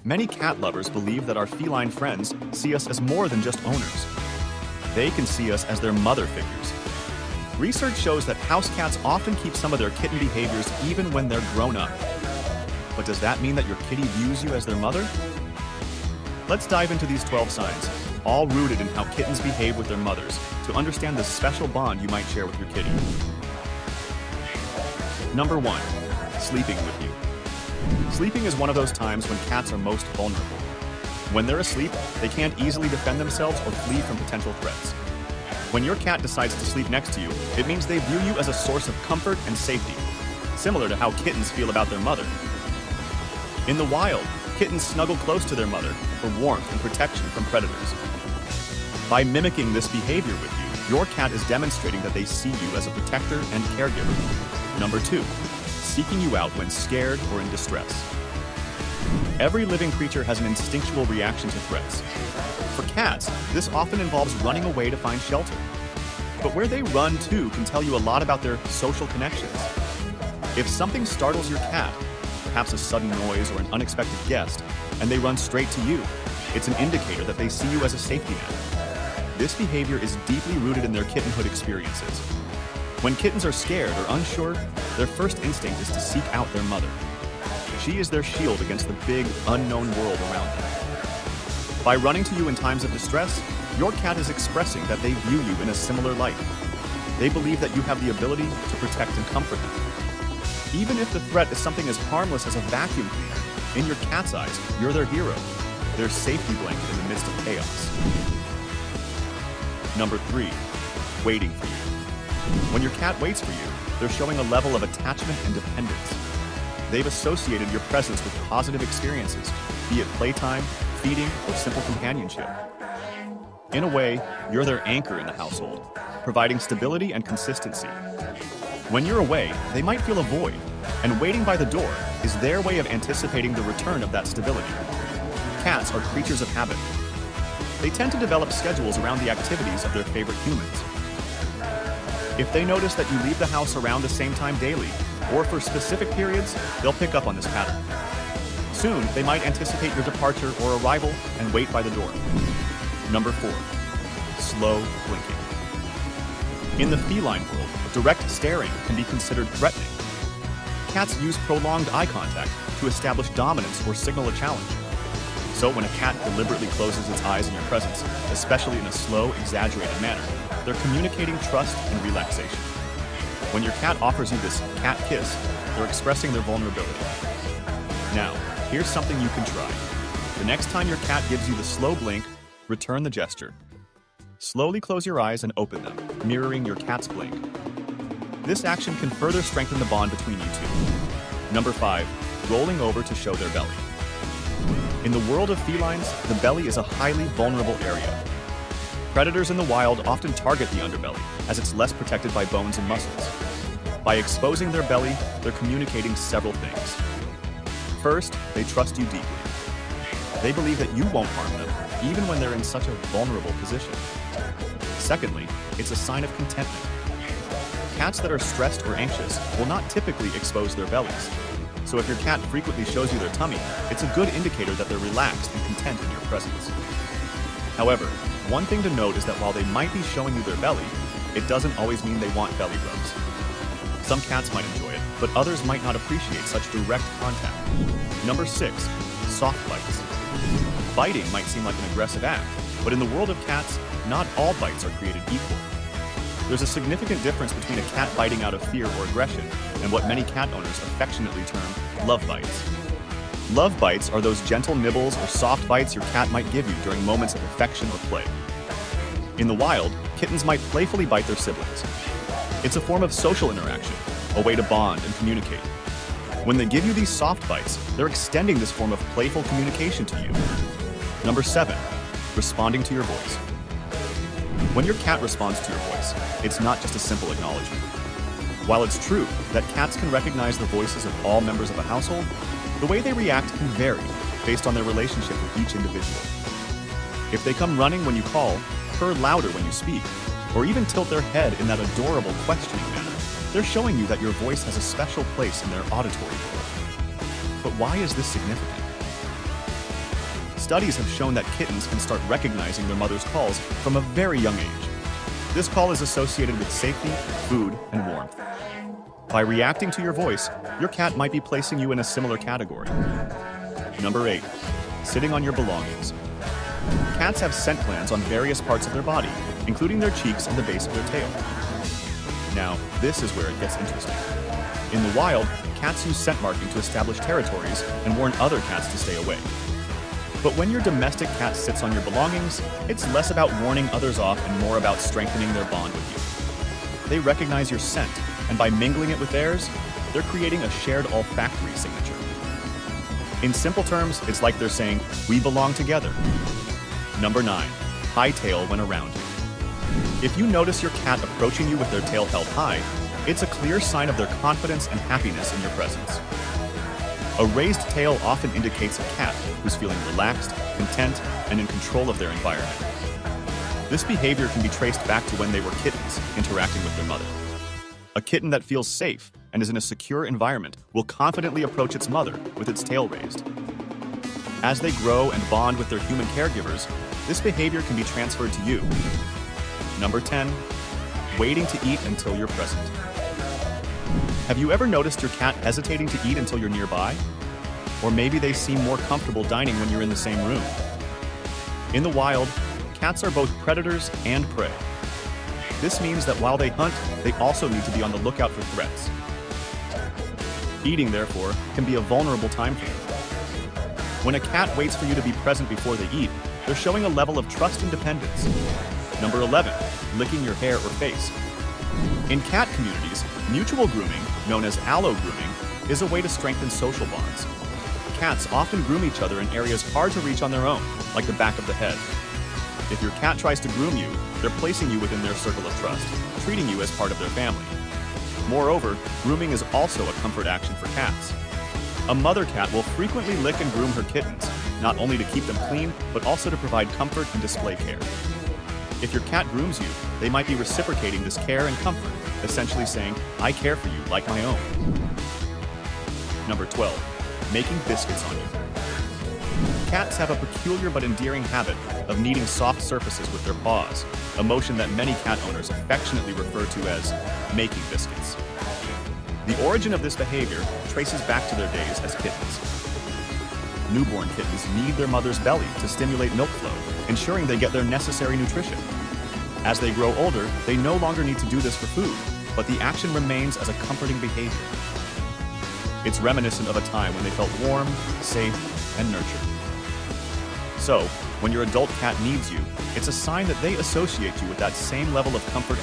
Many cat lovers believe that our feline friends see us as more than just owners. They can see us as their mother figures. Research shows that house cats often keep some of their kitten behaviors even when they're grown up. But does that mean that your kitty views you as their mother? Let's dive into these 12 signs, all rooted in how kittens behave with their mothers, to understand the special bond you might share with your kitty. Number 1. Sleeping with you. Sleeping is one of those times when cats are most vulnerable. When they're asleep, they can't easily defend themselves or flee from potential threats. When your cat decides to sleep next to you, it means they view you as a source of comfort and safety, similar to how kittens feel about their mother. In the wild, kittens snuggle close to their mother for warmth and protection from predators. By mimicking this behavior with you, your cat is demonstrating that they see you as a protector and caregiver. Number 2. Seeking you out when scared or in distress. Every living creature has an instinctual reaction to threats. For cats, this often involves running away to find shelter. But where they run to can tell you a lot about their social connections. If something startles your cat, perhaps a sudden noise or an unexpected guest, and they run straight to you, it's an indicator that they see you as a safety net. This behavior is deeply rooted in their kittenhood experiences. When kittens are scared or unsure, their first instinct is to seek out their mother. She is their shield against the big, unknown world around them. By running to you in times of distress, your cat is expressing that they view you in a similar light. They believe that you have the ability to protect and comfort them. Even if the threat is something as harmless as a vacuum cleaner, in your cat's eyes, you're their hero, their safety blanket in the midst of chaos. Number 3. Waiting for you. When your cat waits for you, they're showing a level of attachment and dependence. They've associated your presence with positive experiences, be it playtime, feeding, or simple companionship. In a way, you're their anchor in the household, providing stability and consistency. When you're away, they might feel a void, and waiting by the door is their way of anticipating the return of that stability. Cats are creatures of habit. They tend to develop schedules around the activities of their favorite humans. If they notice that you leave the house around the same time daily, or for specific periods, they'll pick up on this pattern. Soon, they might anticipate your departure or arrival and wait by the door. Number 4. Slow blinking. In the feline world, direct staring can be considered threatening. Cats use prolonged eye contact to establish dominance or signal a challenge. So when a cat deliberately closes its eyes in your presence, especially in a slow, exaggerated manner, they're communicating trust and relaxation. When your cat offers you this cat kiss, they're expressing their vulnerability. Now, here's something you can try. The next time your cat gives you the slow blink, return the gesture. Slowly close your eyes and open them, mirroring your cat's blink. This action can further strengthen the bond between you two. Number 5. Rolling over to show their belly. In the world of felines, the belly is a highly vulnerable area. Predators in the wild often target the underbelly, as it's less protected by bones and muscles. By exposing their belly, they're communicating several things. First, they trust you deeply. They believe that you won't harm them, even when they're in such a vulnerable position. Secondly, it's a sign of contentment. Cats that are stressed or anxious will not typically expose their bellies. So if your cat frequently shows you their tummy, it's a good indicator that they're relaxed and content in your presence. However, one thing to note is that while they might be showing you their belly, it doesn't always mean they want belly rubs. Some cats might enjoy it, but others might not appreciate such direct contact. Number 6. Soft bites. Biting might seem like an aggressive act, but in the world of cats, not all bites are created equal. There's a significant difference between a cat biting out of fear or aggression and what many cat owners affectionately term love bites. Love bites are those gentle nibbles or soft bites your cat might give you during moments of affection or play. In the wild, kittens might playfully bite their siblings. It's a form of social interaction, a way to bond and communicate. When they give you these soft bites, they're extending this form of playful communication to you. Number 7. Responding to your voice. When your cat responds to your voice, it's not just a simple acknowledgement. While it's true that cats can recognize the voices of all members of a household, the way they react can vary based on their relationship with each individual. If they come running when you call, purr louder when you speak, or even tilt their head in that adorable questioning manner, they're showing you that your voice has a special place in their auditory world. But why is this significant? Studies have shown that kittens can start recognizing their mother's calls from a very young age. This call is associated with safety, food, and warmth. By reacting to your voice, your cat might be placing you in a similar category. Number 8. Sitting on your belongings. Cats have scent glands on various parts of their body, including their cheeks and the base of their tail. Now, this is where it gets interesting. In the wild, cats use scent marking to establish territories and warn other cats to stay away. But when your domestic cat sits on your belongings, it's less about warning others off and more about strengthening their bond with you. They recognize your scent, and by mingling it with theirs, they're creating a shared olfactory signature. In simple terms, it's like they're saying, "We belong together." Number 9. High tail when around you. If you notice your cat approaching you with their tail held high, it's a clear sign of their confidence and happiness in your presence. A raised tail often indicates a cat who's feeling relaxed, content, and in control of their environment. This behavior can be traced back to when they were kittens, interacting with their mother. A kitten that feels safe and is in a secure environment will confidently approach its mother with its tail raised. As they grow and bond with their human caregivers, this behavior can be transferred to you. Number 10. Waiting to eat until you're present. Have you ever noticed your cat hesitating to eat until you're nearby? Or maybe they seem more comfortable dining when you're in the same room. In the wild, cats are both predators and prey. This means that while they hunt, they also need to be on the lookout for threats. Eating, therefore, can be a vulnerable time for them. When a cat waits for you to be present before they eat, they're showing a level of trust and dependence. Number 11. Licking your hair or face. In cat communities, mutual grooming, known as allo grooming, is a way to strengthen social bonds. Cats often groom each other in areas hard to reach on their own, like the back of the head. If your cat tries to groom you, they're placing you within their circle of trust, treating you as part of their family. Moreover, grooming is also a comfort action for cats. A mother cat will frequently lick and groom her kittens, not only to keep them clean, but also to provide comfort and display care. If your cat grooms you, they might be reciprocating this care and comfort, essentially saying, "I care for you like my own." Number 12. Making biscuits on you. Cats have a peculiar but endearing habit of kneading soft surfaces with their paws, a motion that many cat owners affectionately refer to as making biscuits. The origin of this behavior traces back to their days as kittens. Newborn kittens knead their mother's belly to stimulate milk flow, ensuring they get their necessary nutrition. As they grow older, they no longer need to do this for food, but the action remains as a comforting behavior. It's reminiscent of a time when they felt warm, safe, and nurtured. So, when your adult cat needs you, it's a sign that they associate you with that same level of comfort